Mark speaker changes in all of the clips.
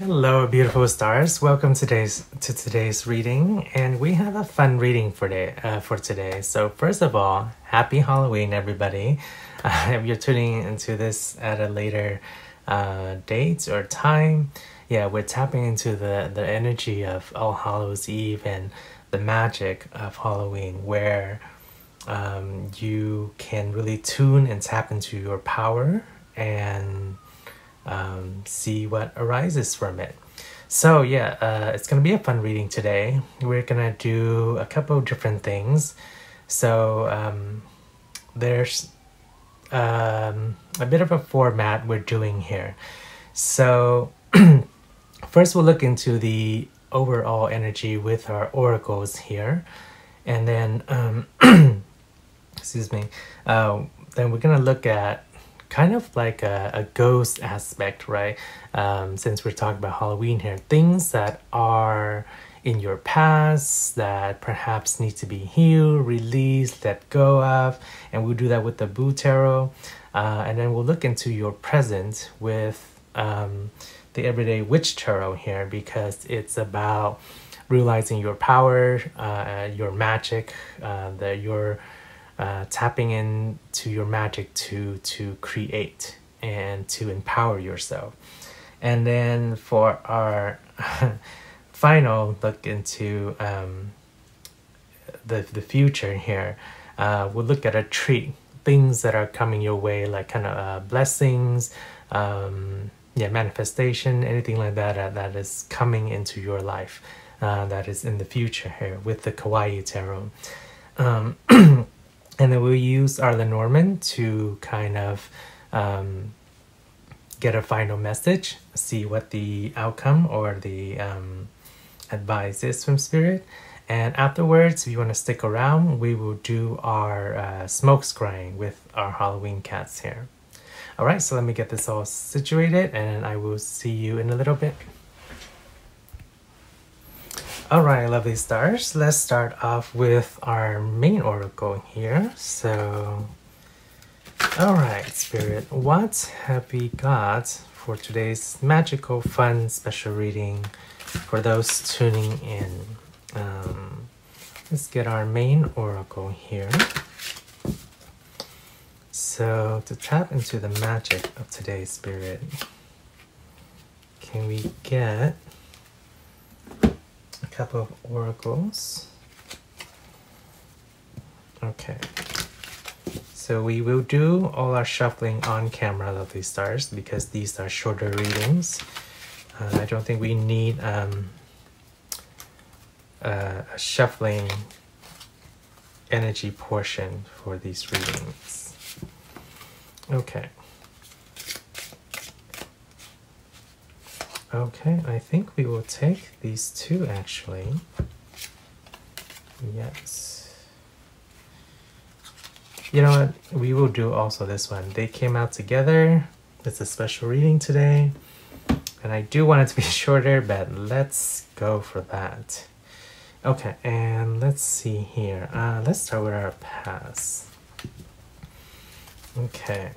Speaker 1: Hello, beautiful stars. Welcome to today's reading, and we have a fun reading for today. So first of all, happy Halloween, everybody. If you're tuning into this at a later date or time, yeah, we're tapping into the energy of All Hallows Eve and the magic of Halloween, where you can really tune and tap into your power and see what arises from it. So yeah, it's gonna be a fun reading today. We're gonna do a couple of different things. So there's a bit of a format we're doing here. So first we'll look into the overall energy with our oracles here, and then excuse me, then we're gonna look at kind of like a ghost aspect, right? Since we're talking about Halloween here, things that are in your past that perhaps need to be healed, released, let go of, and we'll do that with the Boo Tarot. And then we'll look into your present with the Everyday Witch Tarot here, because it's about realizing your power, your magic, your tapping into your magic to create and to empower yourself. And then for our final look into the future here, we'll look at a treat, things that are coming your way, like kind of blessings, manifestation, anything like that that is coming into your life, that is in the future here with the Kawaii Tarot. And then we'll use our Lenormand to kind of get a final message, see what the outcome or the advice is from Spirit. And afterwards, if you want to stick around, we will do our smoke scrying with our Halloween cats here. All right, so let me get this all situated, and I will see you in a little bit. Alright, lovely stars, let's start off with our main oracle here. So, alright, Spirit, what have we got for today's magical, fun, special reading for those tuning in? Let's get our main oracle here. So, to tap into the magic of today's Spirit, can we get a couple of oracles? Okay, so we will do all our shuffling on camera, lovely stars, because these are shorter readings. I don't think we need a shuffling energy portion for these readings. Okay. Okay, I think we will take these two actually. Yes. You know what? We will do also this one. They came out together. It's a special reading today. And I do want it to be shorter, but let's go for that. Okay, and let's see here. Let's start with our past. Okay.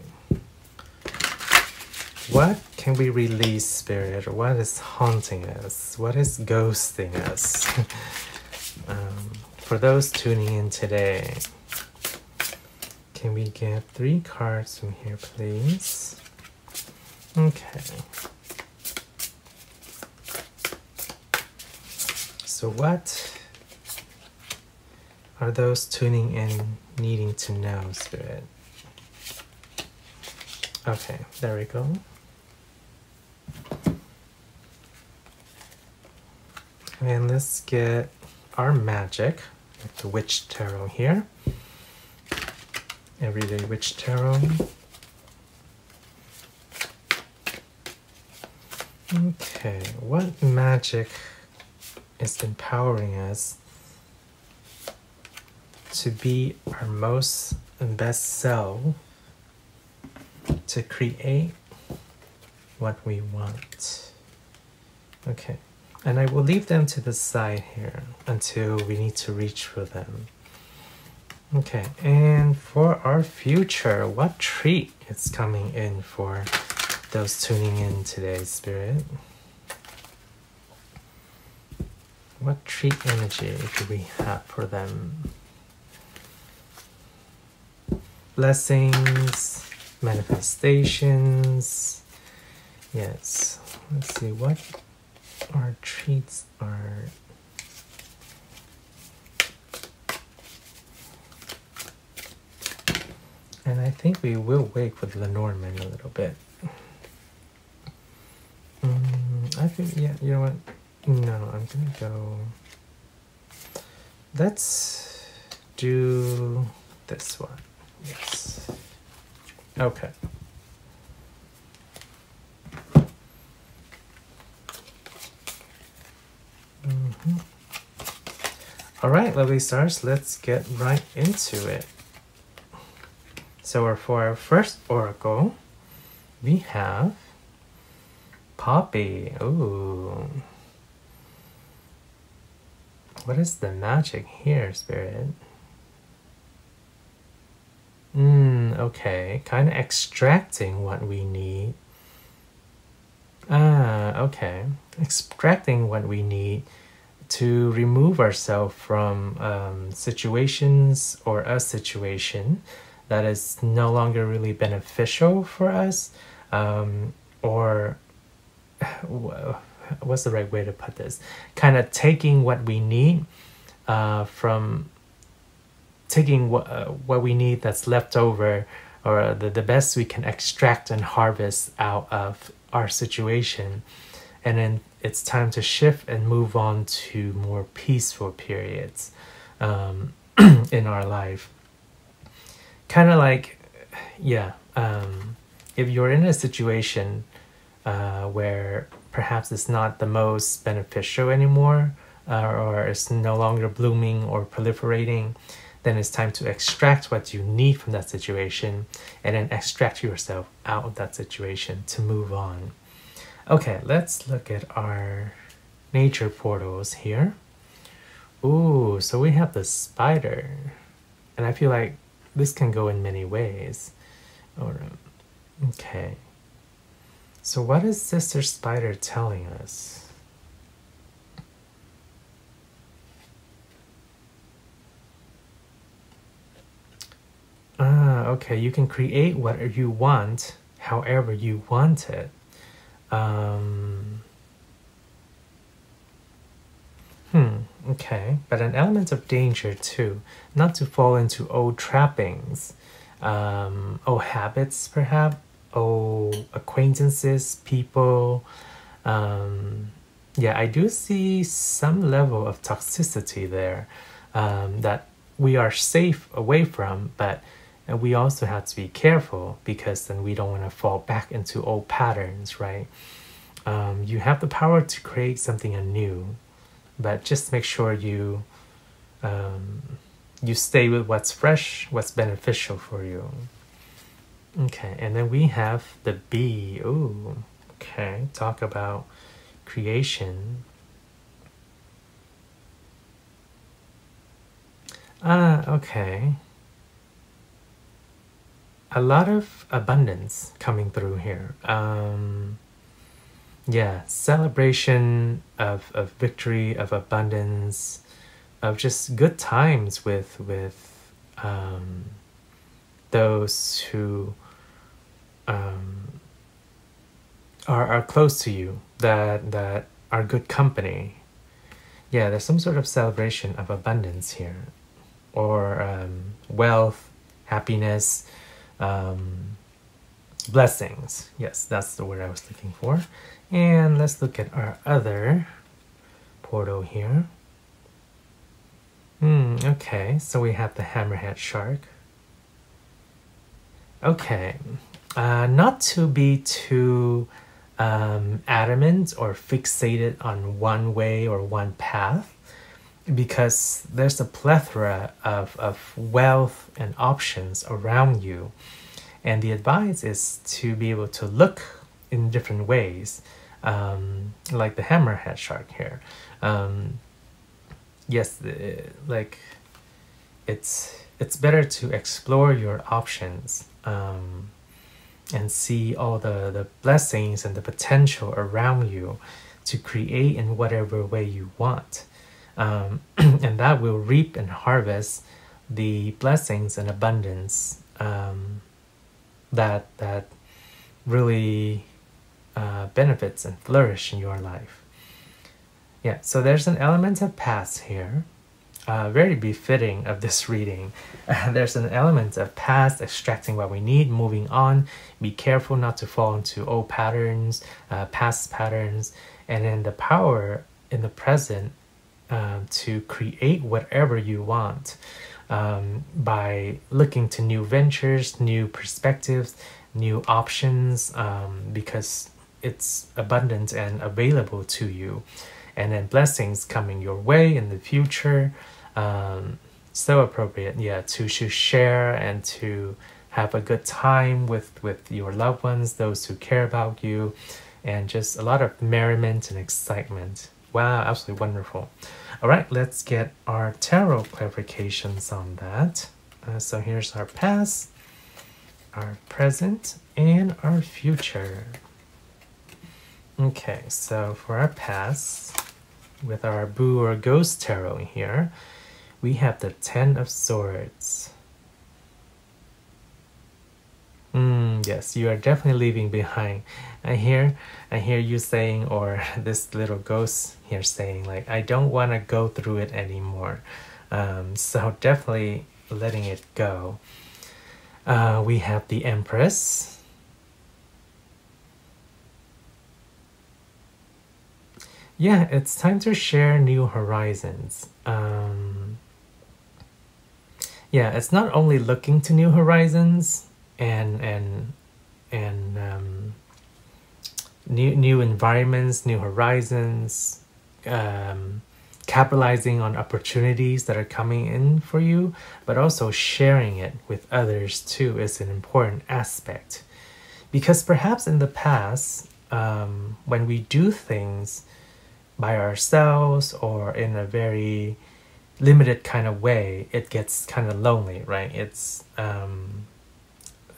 Speaker 1: What can we release, Spirit? What is haunting us? What is ghosting us? For those tuning in today, can we get 3 cards from here, please? Okay. So what are those tuning in needing to know, Spirit? Okay, there we go. And let's get our magic with the Witch Tarot here. Everyday Witch Tarot. Okay, what magic is empowering us to be our most and best self, to create what we want? Okay. And I will leave them to the side here until we need to reach for them. Okay, and for our future, what treat is coming in for those tuning in today, Spirit? What treat energy do we have for them? Blessings, manifestations. Yes. Let's see what our treats are. And I think we will wait with Lenormand a little bit. I think, yeah, you know what? No, I'm gonna go. Let's do this one. Yes. Okay. All right, lovely stars, let's get right into it. So for our first oracle, we have Poppy. Ooh. What is the magic here, Spirit? Okay. Kind of extracting what we need. Okay. Extracting what we need to remove ourselves from situations or a situation that is no longer really beneficial for us, or what's the right way to put this? Kind of taking what we need from taking what we need that's left over, or the best we can extract and harvest out of our situation. And then it's time to shift and move on to more peaceful periods in our life. Kind of like, yeah, if you're in a situation where perhaps it's not the most beneficial anymore, or it's no longer blooming or proliferating, then it's time to extract what you need from that situation and then extract yourself out of that situation to move on. Okay, let's look at our nature portals here. Ooh, so we have the spider. And I feel like this can go in many ways. Okay. So what is Sister Spider telling us? Okay, you can create what you want, however you want it. Okay, but an element of danger too, not to fall into old trappings, old habits perhaps, old acquaintances, people. Yeah, I do see some level of toxicity there that we are safe away from, but we also have to be careful because then we don't want to fall back into old patterns, right? You have the power to create something anew, but just make sure you you stay with what's fresh, what's beneficial for you. Okay, and then we have the bee. Ooh, okay, talk about creation. Okay. A lot of abundance coming through here. Yeah, celebration of victory, of abundance, of just good times with those who are close to you, that are good company. Yeah, there's some sort of celebration of abundance here, or wealth, happiness, blessings. Yes, that's the word I was looking for. And let's look at our other portal here. Okay, so we have the hammerhead shark. Okay, not to be too adamant or fixated on one way or one path, because there's a plethora of wealth and options around you. And the advice is to be able to look in different ways, like the hammerhead shark here. Yes, like it's better to explore your options and see all the blessings and the potential around you to create in whatever way you want. And that will reap and harvest the blessings and abundance that really benefits and flourish in your life. Yeah, so there's an element of past here, very befitting of this reading. There's an element of past, extracting what we need, moving on. Be careful not to fall into old patterns, past patterns, and then the power in the present to create whatever you want by looking to new ventures, new perspectives, new options, because it's abundant and available to you. And then blessings coming your way in the future. So appropriate, yeah, to share and to have a good time with your loved ones, those who care about you, and just a lot of merriment and excitement. Wow, absolutely wonderful. All right, let's get our tarot clarifications on that. So here's our past, our present, and our future. Okay, so for our past, with our Boo or Ghost Tarot here, we have the Ten of Swords. Yes, you are definitely leaving behind. I hear you saying, or this little ghost here saying, like, I don't want to go through it anymore. So definitely letting it go. We have the Empress. Yeah, it's time to share new horizons. Yeah, it's not only looking to new horizons and new environments, new horizons, capitalizing on opportunities that are coming in for you, but also sharing it with others too is an important aspect. Because perhaps in the past, when we do things by ourselves or in a very limited kind of way, it gets kind of lonely, right? It's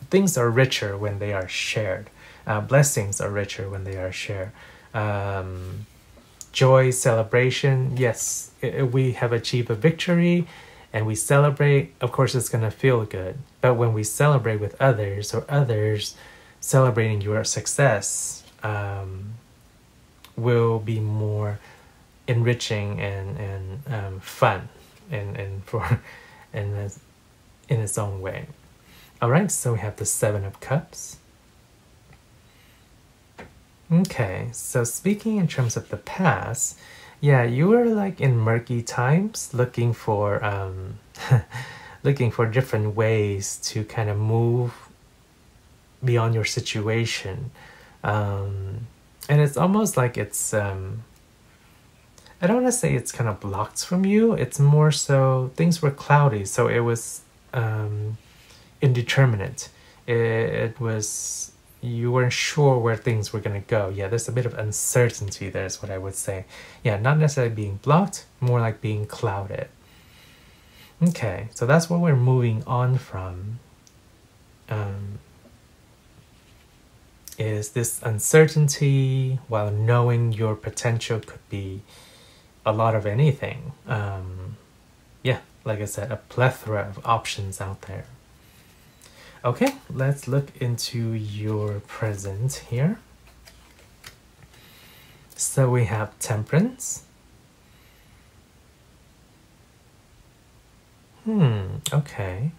Speaker 1: things are richer when they are shared. Blessings are richer when they are shared. Joy, celebration, yes, we have achieved a victory and we celebrate, of course it's going to feel good. But when we celebrate with others, or others celebrating your success, will be more enriching and fun and for in its own way. All right, so we have the Seven of Cups. Okay, so speaking in terms of the past, yeah, you were like in murky times, looking for looking for different ways to kind of move beyond your situation. And it's almost like it's I don't want to say it's kind of blocked from you. It's more so things were cloudy, so it was indeterminate. It was, you weren't sure where things were going to go. Yeah, there's a bit of uncertainty there is what I would say. Yeah, not necessarily being blocked, more like being clouded. Okay, so that's what we're moving on from. Is this uncertainty while knowing your potential could be a lot of anything. Yeah, like I said, a plethora of options out there. Okay, let's look into your present here. So we have Temperance. Okay.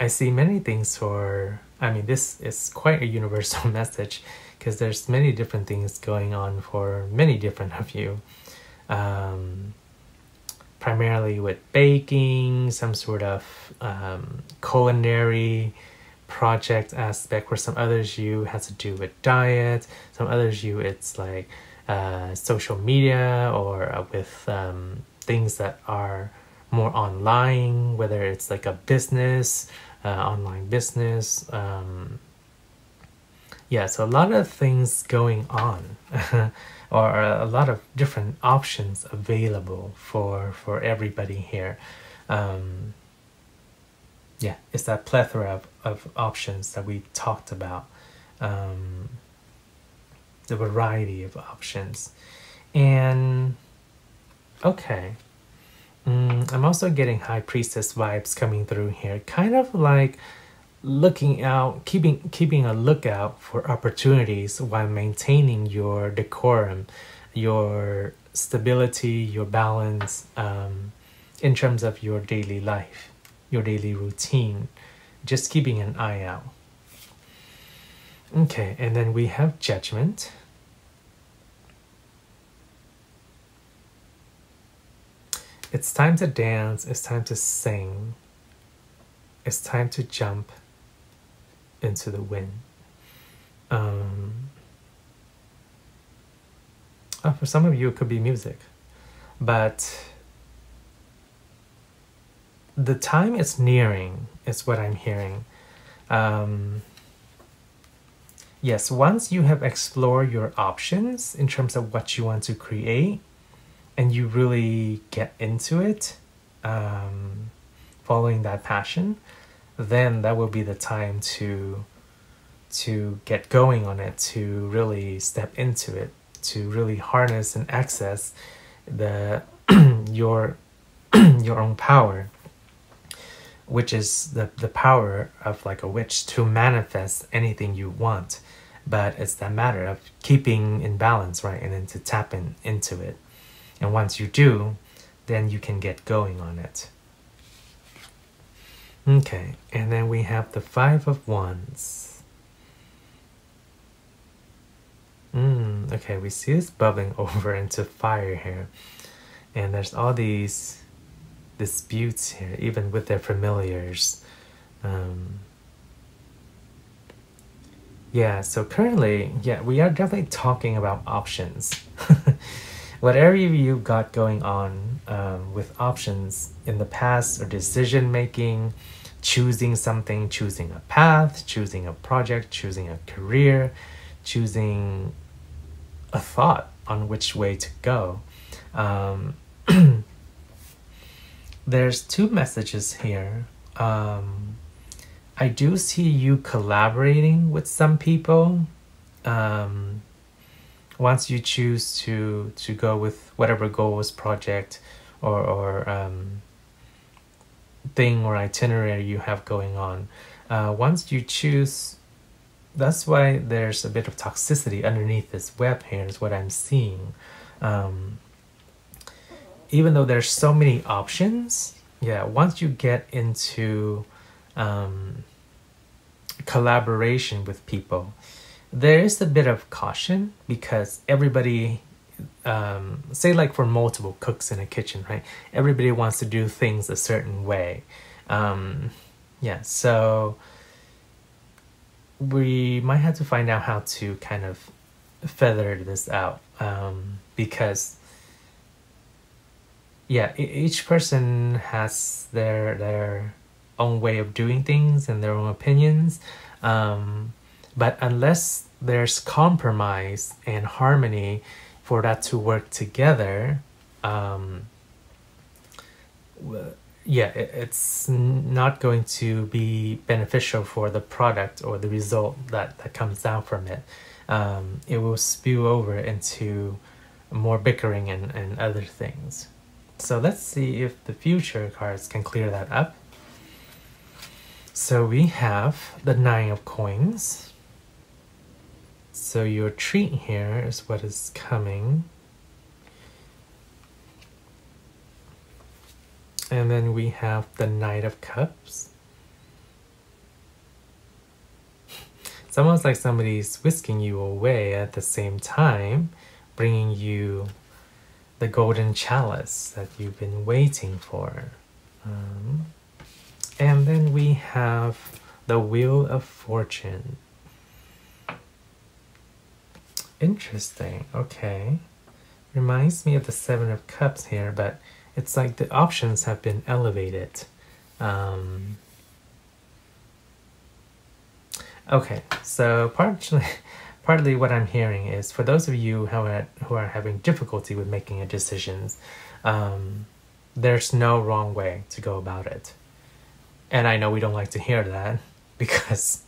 Speaker 1: I see many things for, I mean, this is quite a universal message because there's many different things going on for many different of you. Primarily with baking, some sort of culinary project aspect. For some others you has to do with diet, some others you it's like social media or with things that are more online, whether it's like a business, online business. Yeah, so a lot of things going on or a lot of different options available for everybody here. Yeah, it's that plethora of options that we talked about, the variety of options. And Okay. I'm also getting High Priestess vibes coming through here. Kind of like looking out, keeping a lookout for opportunities while maintaining your decorum, your stability, your balance, in terms of your daily life, your daily routine. Just keeping an eye out. Okay, and then we have Judgment. It's time to dance, it's time to sing, it's time to jump into the wind. For some of you, it could be music, but the time is nearing, is what I'm hearing. Yes, once you have explored your options in terms of what you want to create, and you really get into it, following that passion, then that will be the time to get going on it, to really step into it, to really harness and access the your own power, which is the power of like a witch to manifest anything you want. But it's that matter of keeping in balance, right? And then to tap into it. And once you do, then you can get going on it. Okay, and then we have the Five of Wands. Okay, we see this bubbling over into fire here. And there's all these disputes here, even with their familiars. Yeah, so currently, yeah, we are definitely talking about options. Whatever you've got going on with options in the past, or decision making, choosing something, choosing a path, choosing a project, choosing a career, choosing a thought on which way to go. There's two messages here. I do see you collaborating with some people. Once you choose to go with whatever goals, project, or thing or itinerary you have going on, once you choose, that's why there's a bit of toxicity underneath this web here, is what I'm seeing. Even though there's so many options, yeah, once you get into collaboration with people, there is a bit of caution, because everybody, say like for multiple cooks in a kitchen, right? Everybody wants to do things a certain way. Yeah, so we might have to find out how to kind of feather this out, because yeah, each person has their own way of doing things and their own opinions. But unless there's compromise and harmony for that to work together, yeah, it's not going to be beneficial for the product or the result that comes out from it. It will spill over into more bickering and other things. So let's see if the future cards can clear that up. So we have the Nine of Coins. So your treat here is what is coming. And then we have the Knight of Cups. It's almost like somebody's whisking you away at the same time, bringing you the golden chalice that you've been waiting for. And then we have the Wheel of Fortune. Interesting, okay. Reminds me of the Seven of Cups here, but it's like the options have been elevated. Okay, so partly what I'm hearing is, for those of you who are having difficulty with making a decision, there's no wrong way to go about it. And I know we don't like to hear that, because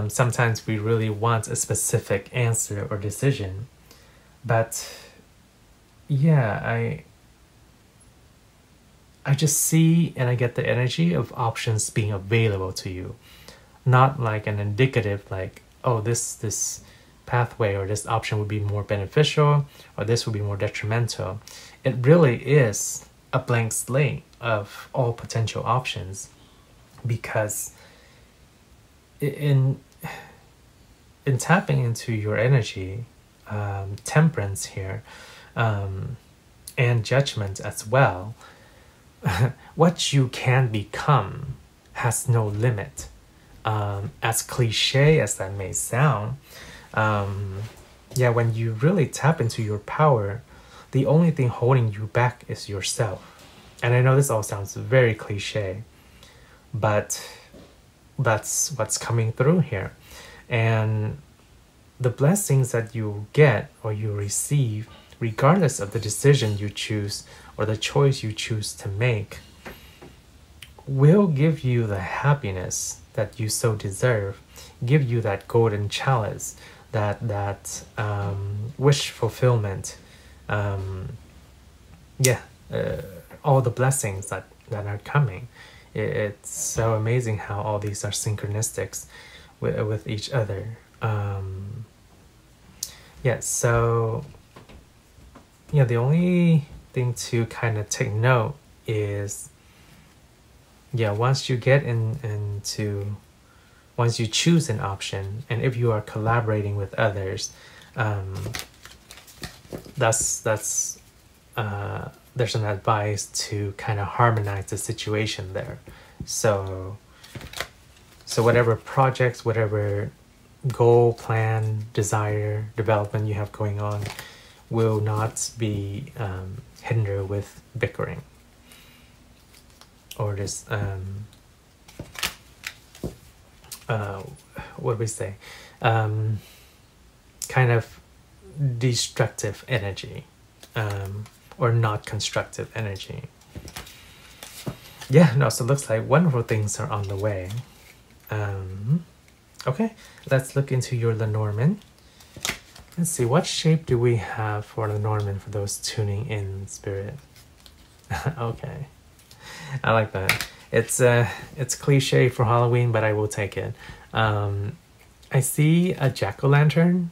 Speaker 1: sometimes we really want a specific answer or decision. But yeah, I just see and I get the energy of options being available to you. Not like an indicative, like, oh, this pathway or this option would be more beneficial or this would be more detrimental. It really is a blank slate of all potential options, because in tapping into your energy, temperance here, and judgment as well, what you can become has no limit. As cliche as that may sound, yeah, when you really tap into your power, the only thing holding you back is yourself. And I know this all sounds very cliche, but that's what's coming through here. And the blessings that you get or you receive, regardless of the decision you choose or the choice you choose to make, will give you the happiness that you so deserve, give you that golden chalice, that wish fulfillment, all the blessings that are coming. It's so amazing how all these are synchronistic with each other. So the only thing to kind of take note is, once you get once you choose an option, and if you are collaborating with others, there's an advice to kind of harmonize the situation there. So whatever projects, whatever goal, plan, desire, development you have going on will not be hindered with bickering or this what do we say, kind of destructive energy, or not constructive energy. So it looks like wonderful things are on the way. Okay, let's look into your Lenormand. Let's see, what shape do we have for Lenormand for those tuning in, spirit? Okay, I like that. It's cliche for Halloween, but I will take it. I see a jack-o'-lantern,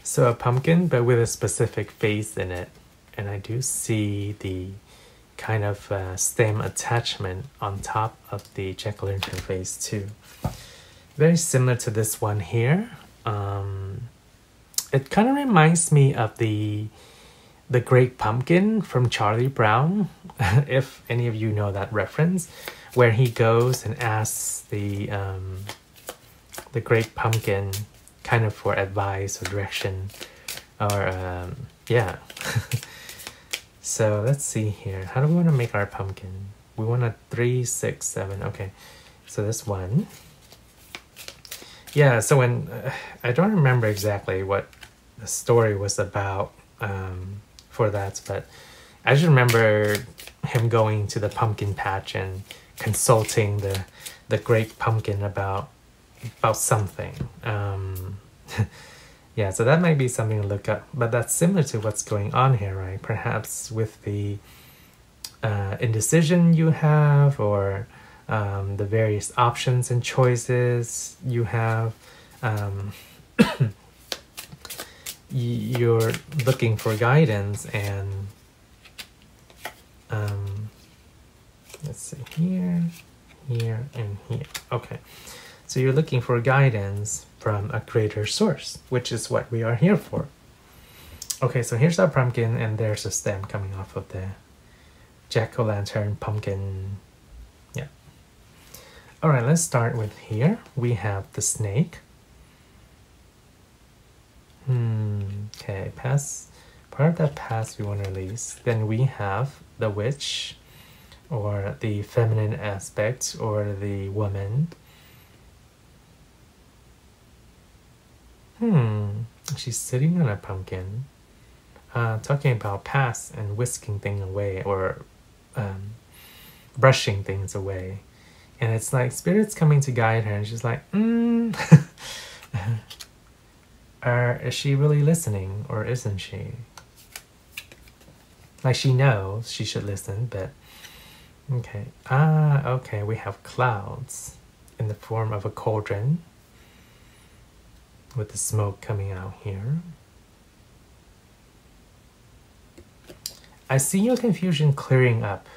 Speaker 1: so a pumpkin, but with a specific face in it, and I do see the kind of stem attachment on top of the jack-o'-lantern face too. Very similar to this one here. It kind of reminds me of the Great Pumpkin from Charlie Brown, if any of you know that reference, where he goes and asks the Great Pumpkin kind of for advice or direction, or So let's see here. How do we want to make our pumpkin? We want a 3, 6, 7. Okay, so this one. So when I don't remember exactly what the story was about for that, but I just remember him going to the pumpkin patch and consulting the Great Pumpkin about something. So that might be something to look up, but that's similar to what's going on here, right? Perhaps with the indecision you have, or the various options and choices you have. You're looking for guidance, and let's see, here, and here. Okay, so you're looking for guidance from a greater source, which is what we are here for. Okay, so here's our pumpkin, and there's a stem coming off of the jack-o'-lantern pumpkin. All right, let's start with here. We have the snake. Okay, part of that past we want to release. Then we have the witch, or the feminine aspect, or the woman. She's sitting on a pumpkin, talking about past and whisking things away, or brushing things away. And it's like Spirit's coming to guide her, and she's like, is she really listening, or isn't she? Like she knows she should listen, but okay. Ah, okay, we have clouds in the form of a cauldron with the smoke coming out here. I see your confusion clearing up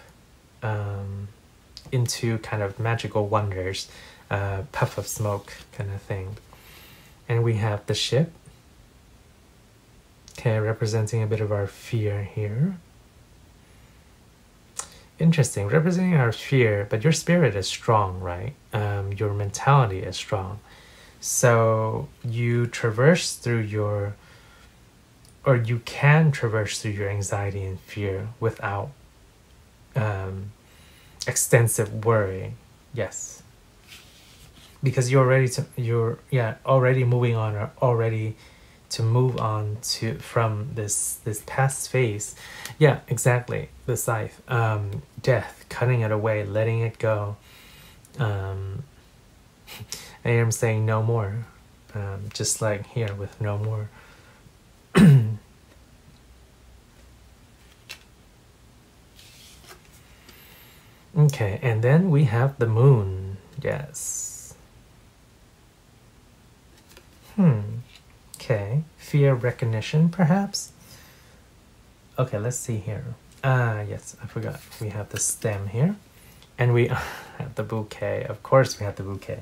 Speaker 1: into kind of magical wonders, puff of smoke kind of thing. And we have the ship, okay, representing a bit of our fear here. Interesting, representing our fear, but your spirit is strong, right? Your mentality is strong. So you traverse through your, or you can traverse through your anxiety and fear without extensive worry. Yes, because you're ready to, already moving on, or already to move on to from this past phase. Yeah, exactly. The scythe, death, cutting it away, letting it go. I am saying no more, just like here with no more. Okay, and then we have the moon. Yes. Okay, fear recognition, perhaps? Okay, let's see here. Yes, I forgot. We have the stem here. And we have the bouquet. Of course we have the bouquet.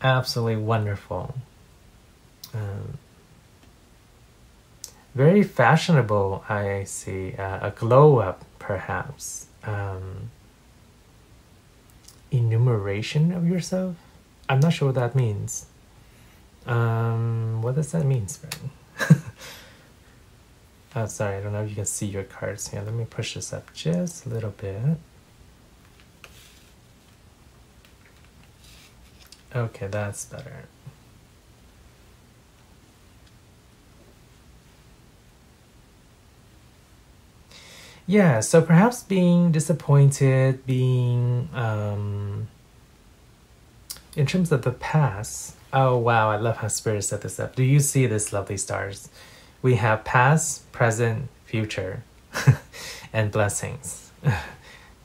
Speaker 1: Absolutely wonderful. Very fashionable, I see. A glow up, perhaps. Enumeration of yourself? I'm not sure what that means. What does that mean, Spring? Oh, sorry, I don't know if you can see your cards here. Let me push this up just a little bit. Okay, that's better. Yeah, so perhaps being disappointed, being in terms of the past. Oh wow, I love how Spirit set this up. Do you see this, lovely stars? We have past, present, future, and blessings.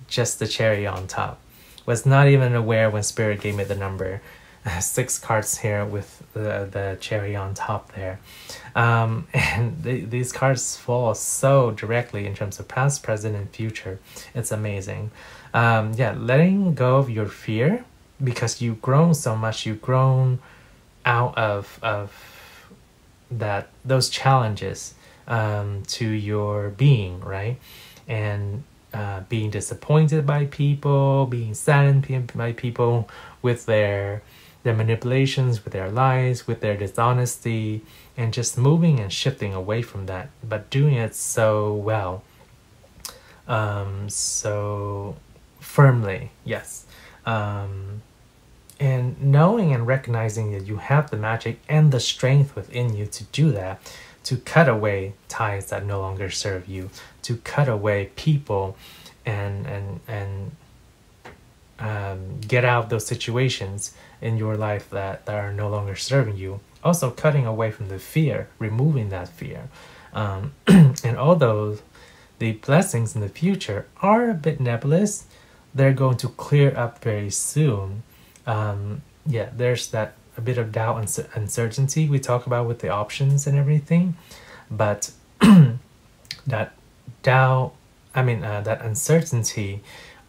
Speaker 1: Just the cherry on top. Was not even aware when Spirit gave me the number. 6 cards here with the cherry on top there. And these cards fall so directly in terms of past, present, and future. It's amazing. Yeah, letting go of your fear, because you've grown so much. You've grown out of those challenges to your being, right? And being disappointed by people, being saddened by people with their manipulations, with their lies, with their dishonesty, and just moving and shifting away from that, but doing it so well, so firmly. Yes. And knowing and recognizing that you have the magic and the strength within you to do that, to cut away ties that no longer serve you, to cut away people and get out of those situations in your life that are no longer serving you. Also cutting away from the fear, removing that fear. And although the blessings in the future are a bit nebulous, they're going to clear up very soon. Yeah, there's that a bit of doubt and uncertainty we talk about with the options and everything, but that doubt, that uncertainty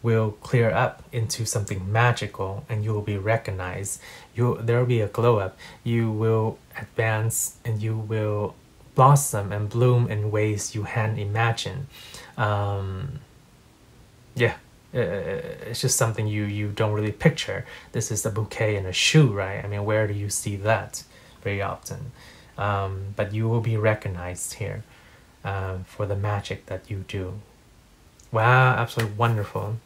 Speaker 1: will clear up into something magical, and you will be recognized. There will be a glow up. You will advance, and you will blossom and bloom in ways you hadn't imagined. Yeah. It's just something you don't really picture. This is a bouquet and a shoe, right? I mean, where do you see that very often? But you will be recognized here for the magic that you do. Wow, absolutely wonderful.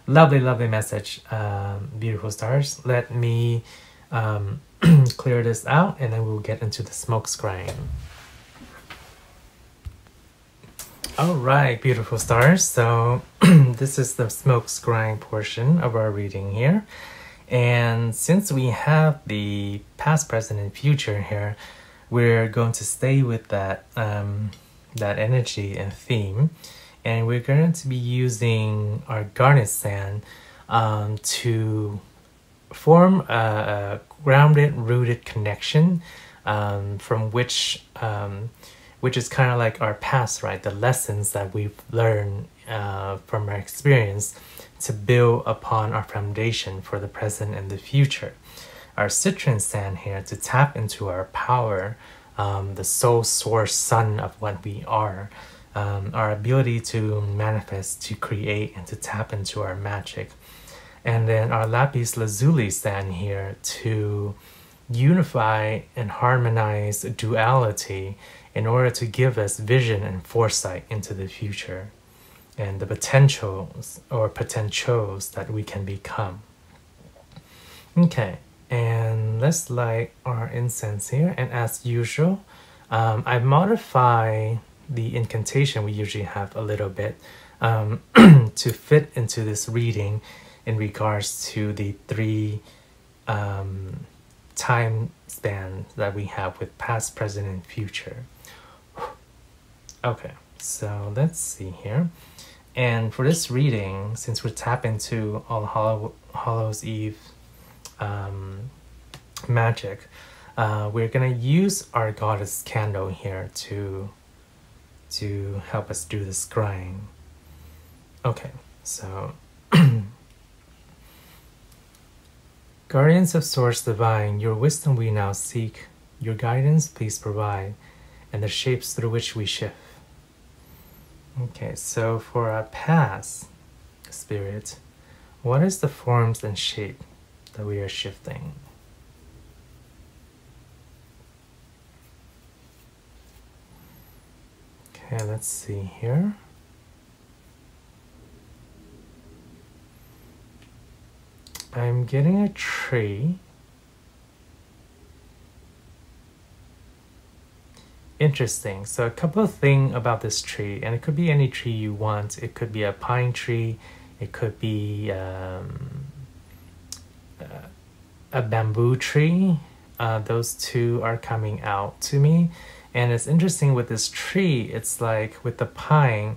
Speaker 1: Lovely, lovely message, beautiful stars. Let me clear this out, and then we'll get into the smoke scrying. All right, beautiful stars. So this is the smoke scrying portion of our reading here. And since we have the past, present, and future here, we're going to stay with that that energy and theme. And we're going to be using our garnet sand to form a grounded, rooted connection from which is kind of like our past, right? The lessons that we've learned from our experience to build upon our foundation for the present and the future. Our citron sand here to tap into our power, the soul source sun of what we are, our ability to manifest, to create, and to tap into our magic. And then our lapis lazuli sand here to unify and harmonize duality in order to give us vision and foresight into the future and the potentials that we can become. Okay, and let's light our incense here. And as usual, I modify the incantation we usually have a little bit to fit into this reading in regards to the 3 time span that we have with past, present, and future. Okay, so let's see here. And for this reading, since we're tapping into All Hallows Eve magic, we're gonna use our goddess candle here to help us do the scrying. Okay, so Guardians of Source Divine, your wisdom we now seek, your guidance please provide, and the shapes through which we shift. Okay, so for our past spirit, what is the forms and shape that we are shifting? Okay, let's see here. I'm getting a tree. Interesting. So a couple of things about this tree, and it could be any tree you want. It could be a pine tree. It could be a bamboo tree. Those two are coming out to me. And it's interesting with this tree, it's like with the pine,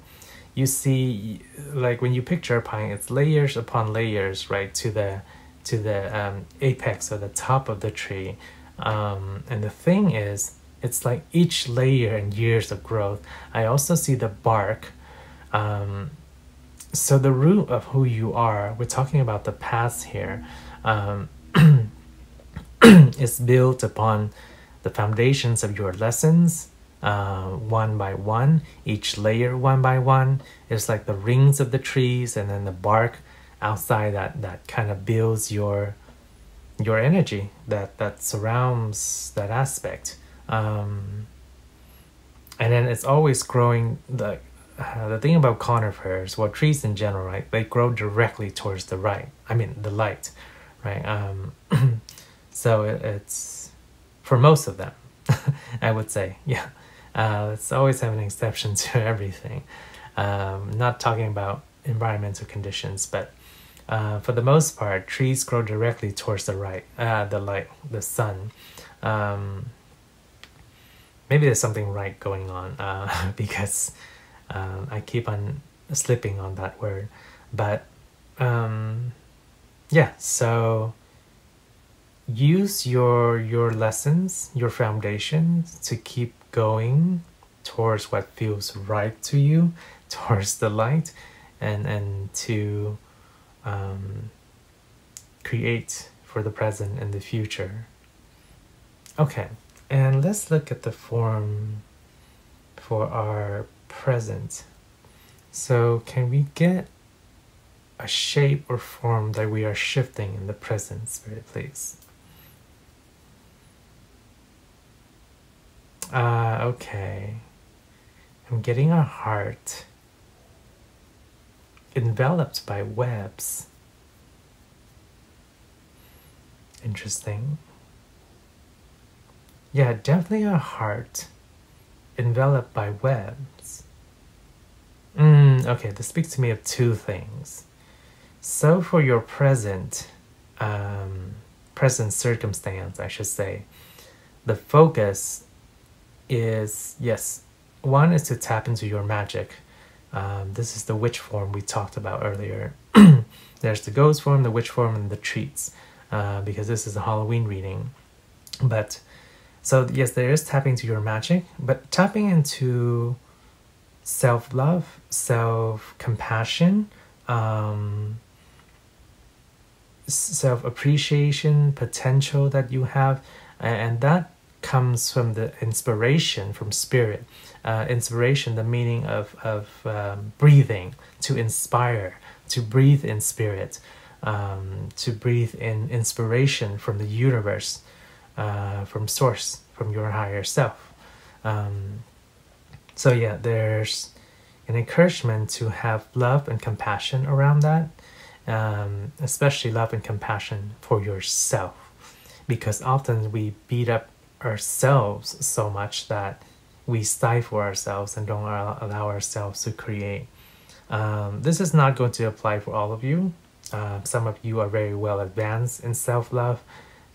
Speaker 1: you see, like when you picture a pine, it's layers upon layers, right, to the apex or the top of the tree. And the thing is, it's like each layer and years of growth. I also see the bark. So the root of who you are, we're talking about the past here, is built upon the foundations of your lessons, one by one, each layer one by one. It's like the rings of the trees, and then the bark outside that kind of builds your energy that surrounds that aspect. And then it's always growing. The thing about conifers, well, trees in general, right? They grow directly towards the right. I mean, the light, right? So it's for most of them, I would say, yeah. Let's always have an exception to everything. Not talking about environmental conditions, but for the most part, trees grow directly towards the right, the light, the sun. Maybe there's something right going on because I keep on slipping on that word. But yeah, so use your lessons, your foundations to keep going towards what feels right to you, towards the light, and to create for the present and the future. Okay, and let's look at the form for our present. So can we get a shape or form that we are shifting in the present, Spirit, please? Okay. I'm getting a heart enveloped by webs. Interesting. Yeah, definitely a heart enveloped by webs. Okay, this speaks to me of two things. So for your present circumstance, I should say, the focus is, yes, one is to tap into your magic. This is the witch form we talked about earlier. There's the ghost form, the witch form, and the treats, because this is a Halloween reading. But so yes, there is tapping into your magic, but tapping into self-love, self-compassion, self-appreciation, potential that you have, and that comes from the inspiration from spirit. Inspiration, the meaning of breathing, to inspire, to breathe in spirit, to breathe in inspiration from the universe, from source, from your higher self. So yeah, there's an encouragement to have love and compassion around that, especially love and compassion for yourself, because often we beat up ourselves so much that we stifle ourselves and don't allow ourselves to create. This is not going to apply for all of you. Some of you are very well advanced in self-love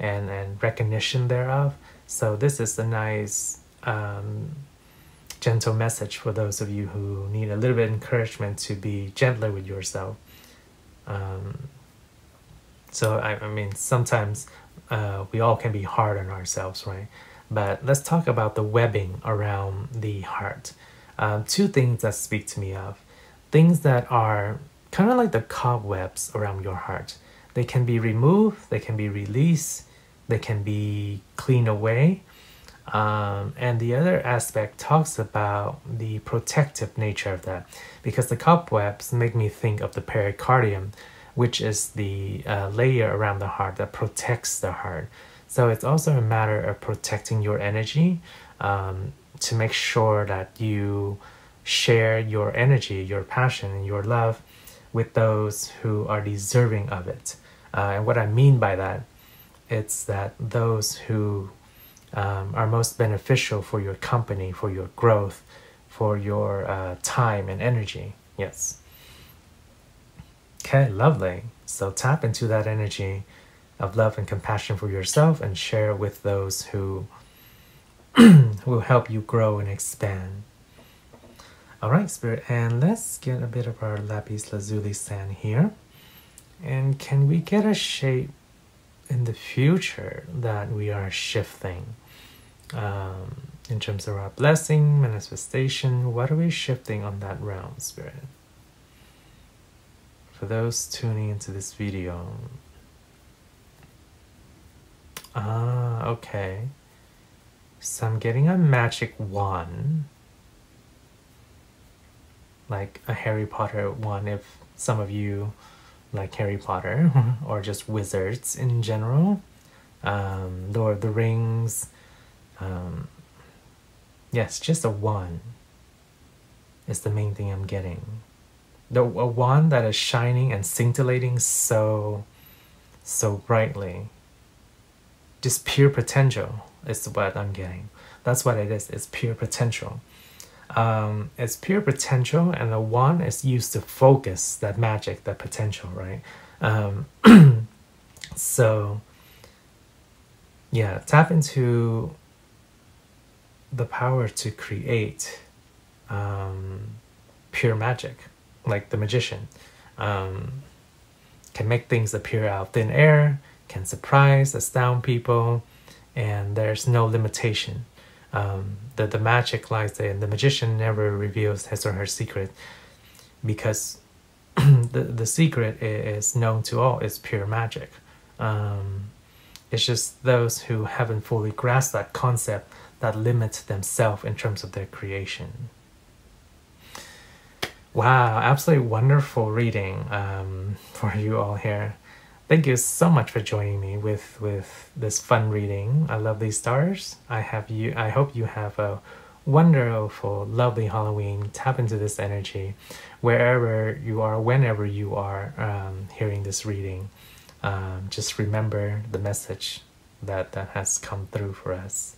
Speaker 1: and recognition thereof. So this is a nice gentle message for those of you who need a little bit of encouragement to be gentler with yourself. So I mean, sometimes we all can be hard on ourselves, right? But let's talk about the webbing around the heart. Two things that speak to me of. Things that are kind of like the cobwebs around your heart. They can be removed, they can be released, they can be cleaned away. And the other aspect talks about the protective nature of that, because the cobwebs make me think of the pericardium, which is the layer around the heart that protects the heart. So it's also a matter of protecting your energy, to make sure that you share your energy, your passion, and your love with those who are deserving of it. And what I mean by that, it's that those who are most beneficial for your company, for your growth, for your time and energy. Yes. Okay, lovely. So tap into that energy of love and compassion for yourself and share with those who will help you grow and expand. All right, Spirit, and let's get a bit of our lapis lazuli sand here. And can we get a shape in the future that we are shifting? In terms of our blessing, manifestation, what are we shifting on that realm, Spirit? For those tuning into this video. Okay. So I'm getting a magic wand. Like a Harry Potter one, if some of you like Harry Potter, or just wizards in general. Lord of the Rings. Yes, just a wand is the main thing I'm getting. A wand that is shining and scintillating so brightly. Just pure potential is what I'm getting. That's what it is. It's pure potential. It's pure potential, and the wand is used to focus that magic, that potential, right? So yeah, tap into the power to create pure magic, like the magician. Can make things appear out of thin air, can surprise, astound people, and there's no limitation. The magic lies there, and the magician never reveals his or her secret, because the secret is known to all. It's pure magic. It's just those who haven't fully grasped that concept that limit themselves in terms of their creation. Wow, absolutely wonderful reading for you all here. Thank you so much for joining me with this fun reading. I love these stars. I hope you have a wonderful, lovely Halloween. Tap into this energy wherever you are, whenever you are hearing this reading. Just remember the message that has come through for us.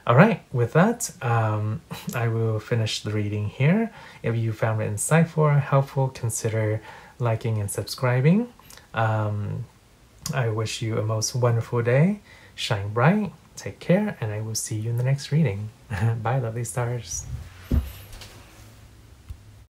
Speaker 1: All right, with that, I will finish the reading here. If you found it insightful or helpful, consider liking and subscribing. I wish you a most wonderful day. Shine bright, take care, and I will see you in the next reading. Bye, lovely stars.